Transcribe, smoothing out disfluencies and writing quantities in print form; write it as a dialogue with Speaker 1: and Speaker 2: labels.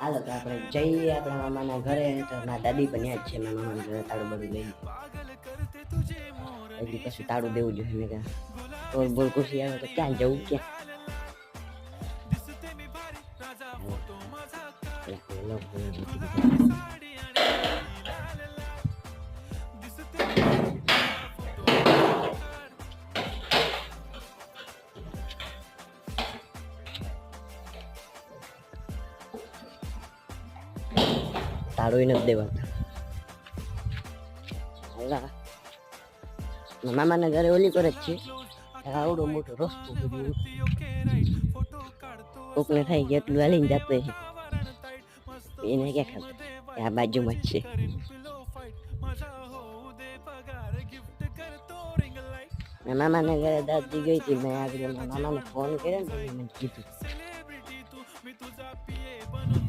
Speaker 1: હાલો તો આપણે જઈએ આપણા મામાના ઘરે. તો મારા દાદી પણ યાદ છે, મારા મામાના ઘરે તાળું બાળું લઈ હજી પછી તાળું દેવું જોઈએ. મેં કહ્યું બોલ બોલ ખુશી આવે તો ક્યાં જવું, ક્યાં તાળું નથી દેવાતા. મામાના ઘરે ઓલી કરે જ છે. આવડો મોટો રસ્તો બધું કોકને થાય કે એટલું હાલીને જતો છે, એને ક્યાં ખબર આ બાજુમાં જ છે. મામાના ઘરે દાદી ગઈ હતી. મેં આગળ મામાને ફોન કર્યો ને, મને કીધું